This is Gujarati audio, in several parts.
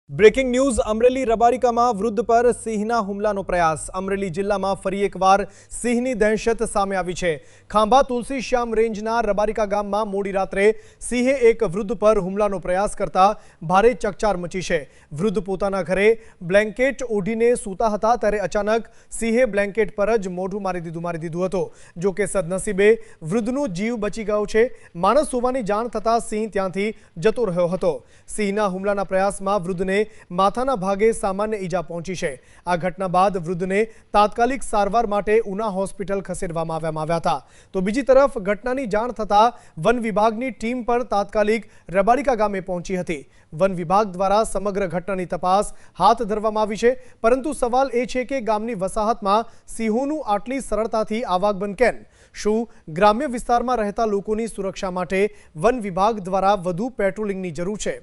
બ્રેકિંગ ન્યૂઝ અમરેલી રબારિકામાં વૃદ્ધ પર સિંહના હુમલાનો પ્રયાસ। અમરેલી જિલ્લામાં ફરી એકવાર સિંહની દહેશત સામે આવી છે। ખાંભા તુલસી શ્યામ રેન્જના રબારિકા ગામમાં મોડી રાત્રે સિંહે એક વૃદ્ધ પર હુમલાનો પ્રયાસ કરતા ભારે ચકચાર મચી છે। વૃદ્ધ પોતાના ઘરે બ્લેન્કેટ ઓઢીને સૂતા હતા ત્યારે અચાનક સિંહે બ્લેન્કેટ પર જ મોઢું મારી દીધું હતું। જો કે સદનસીબે વૃદ્ધનો જીવ બચી ગયો છે। માણસ હોવાની જાણ થતાં સિંહ ત્યાંથી જતો રહ્યો હતો। સિંહના હુમલાના પ્રયાસમાં વૃદ્ધને માથાના ભાગે સામાન્ય ઈજા પહોંચી છે। આ ઘટના બાદ વૃદ્ધને તાત્કાલિક સારવાર માટે ઉના હોસ્પિટલ ખસેડવામાં આવ્યા હતા। તો બીજી તરફ ઘટનાની જાણ થતાં વન વિભાગની ટીમ પણ તાત્કાલિક રબારિકા ગામે પહોંચી હતી। વન વિભાગ દ્વારા સમગ્ર ઘટનાની તપાસ હાથ ધરવામાં આવી છે, પરંતુ સવાલ એ છે કે ગામની વસાહતમાં સિંહોનું આટલી સરળતાથી આવાગમન કેમ? શું ગ્રામ્ય વિસ્તારમાં રહેતા લોકોની સુરક્ષા માટે વન વિભાગ દ્વારા વધુ પેટ્રોલિંગની જરૂર છે?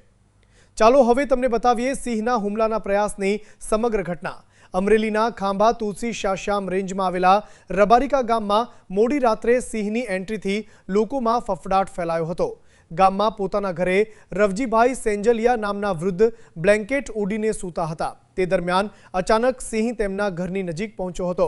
ચાલો હવે તમને બતાવીએ સિંહના હુમલાના પ્રયાસની સમગ્ર ઘટના। અમરેલીના ખાંભા તુલસી શ્યામ રેન્જમાં આવેલા રબારિકા ગામમાં મોડી રાત્રે સિંહની એન્ટ્રીથી લોકોમાં ફફડાટ ફેલાયો હતો। ગામમાં પોતાના ઘરે રવજીભાઈ સેંજલિયા નામના વૃદ્ધ બ્લેન્કેટ ઓઢીને સૂતા હતા। તે દરમિયાન અચાનક સિંહ તેમના ઘરની નજીક પહોંચ્યો હતો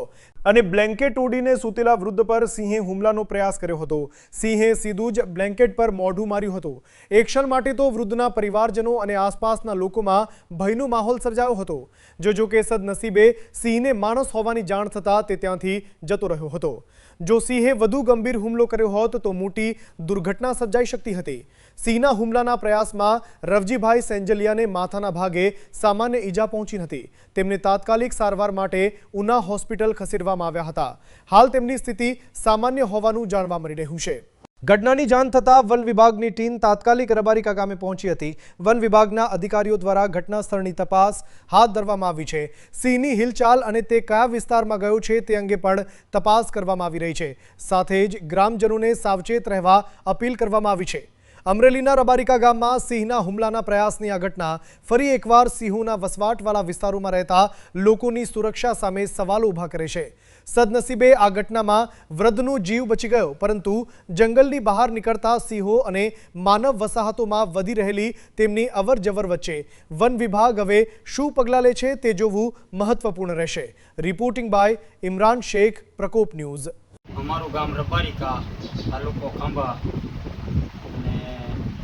અને બ્લેન્કેટ ઓઢીને સૂતેલા વૃદ્ધ પર સિંહે હુમલાનો પ્રયાસ કર્યો હતો। સિંહે સીધું જ બ્લેન્કેટ પર મોઢું માર્યું હતું। એક ક્ષણ માટે તો વૃદ્ધના પરિવારજનો અને આસપાસના લોકોમાં ભયનો માહોલ સર્જાયો હતો। જો કે સદનસીબે સિંહને માણસ હોવાની જાણ થતાં તે ત્યાંથી જતો રહ્યો હતો। જો સિંહે વધુ ગંભીર હુમલો કર્યો હોત તો મોટી દુર્ઘટના સર્જાઈ શકતી હતી। સિંહના હુમલાના પ્રયાસમાં રવજીભાઈ સેંજલિયાને માથાના ભાગે સામાન્ય ઈજા પહોંચી હતી। તેમને તાત્કાલિક સારવાર માટે ઉના હોસ્પિટલ ખસેડવામાં આવ્યા હતા। હાલ તેમની સ્થિતિ સામાન્ય હોવાનું જાણવા મળી રહ્યું છે। ઘટનાની જાણ થતાં વન વિભાગની ટીમ તાત્કાલિક રબારિકા ગામે પહોંચી હતી। વન વિભાગના અધિકારીઓ દ્વારા ઘટના સ્થળની તપાસ હાથ ધરવામાં આવી છે। સિંહની હિલચાલ અને તે કયા વિસ્તારમાં ગયો છે તે અંગે પણ તપાસ કરવામાં આવી રહી છે। સાથે જ ગ્રામજનોને સાવચેત રહેવા અપીલ કરવામાં આવી છે। અમરેલીના રબારિકા ગામમાં સિંહના હુમલાના પ્રયાસની આ ઘટના ફરી એકવાર સિંહોના વસવાટવાળા વિસ્તારોમાં રહેતા લોકોની સુરક્ષા સામે સવાલો ઊભા કરે છે। સદનસીબે આ ઘટનામાં વૃદ્ધનો જીવ બચી ગયો, પરંતુ જંગલની બહાર નીકળતા સિંહો અને માનવ વસાહતોમાં વધી રહેલી તેમની અવરજવર વચ્ચે વન વિભાગ હવે શું પગલાં લે છે તે જોવું મહત્વપૂર્ણ રહેશે। રિપોર્ટિંગ બાય ઇમરાન શેખ, પ્રકોપ ન્યૂઝ। અમારું ગામ રબારિકા, તાલુકો ખાંભા,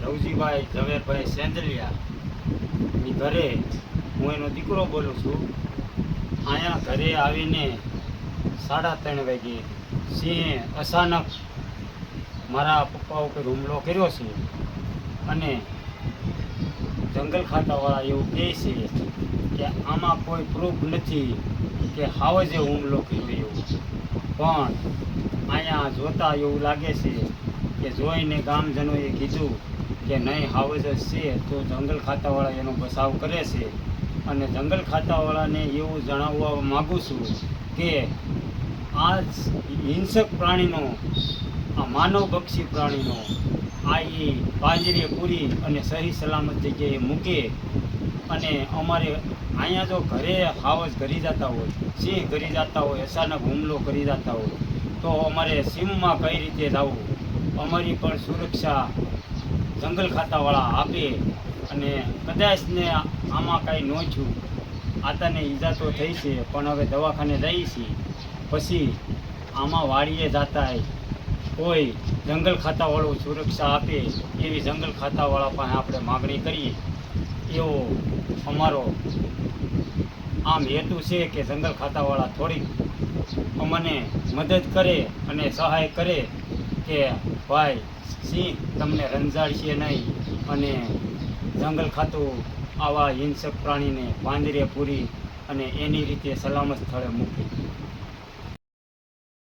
રવજીભાઈ ઝવેરભાઈ સેંજલિયાની ઘરે હું એનો દીકરો બોલું છું। અહીંયા ઘરે આવીને 3:30 વાગે સિંહે અચાનક મારા પપ્પા ઉપર હુમલો કર્યો છે અને જંગલ ખાતાવાળા એવું કહે છે કે આમાં કોઈ પ્રૂફ નથી કે હાવજે હુમલો કર્યો એવું, પણ અહીંયા જોતા એવું લાગે છે કે જોઈને ગામજનોએ કીધું કે નહીં હાવજ જ છે, તો જંગલ ખાતાવાળા એનો બચાવ કરે છે। અને જંગલ ખાતાવાળાને એવું જણાવવા માગું છું કે આ હિંસક પ્રાણીનો, આ માનવભક્ષી પ્રાણીનો આ એ પાંજરે પૂરી અને સહી સલામત જગ્યાએ મૂકે। અને અમારે અહીંયા જો ઘરે હાવજ કરી જતા હોય, સિંહ કરી જતા હોય, અચાનક હુમલો કરી જતા હોય તો અમારે સીમમાં કઈ રીતે જવું, અમારી પણ સુરક્ષા જંગલ ખાતાવાળા આપે। અને કદાચને આમાં કાંઈ ન થયું, આતાને ઈજા તો થઈ છે, પણ હવે દવાખાને જઈએ છીએ, પછી આમાં વાડીએ જતા કોઈ જંગલ ખાતાવાળું સુરક્ષા આપે એવી જંગલ ખાતાવાળા પાસે આપણે માગણી કરીએ, એવો અમારો આમ હેતુ છે કે જંગલ ખાતાવાળા થોડીક અમને મદદ કરે અને સહાય કરે કે ભાઈ સિંહ તમને રંજાડશે નહીં અને જંગલ ખાતું આવા હિંસક પ્રાણીને પાંજરે પૂરી અને એની રીતે સલામત સ્થળે મૂકે।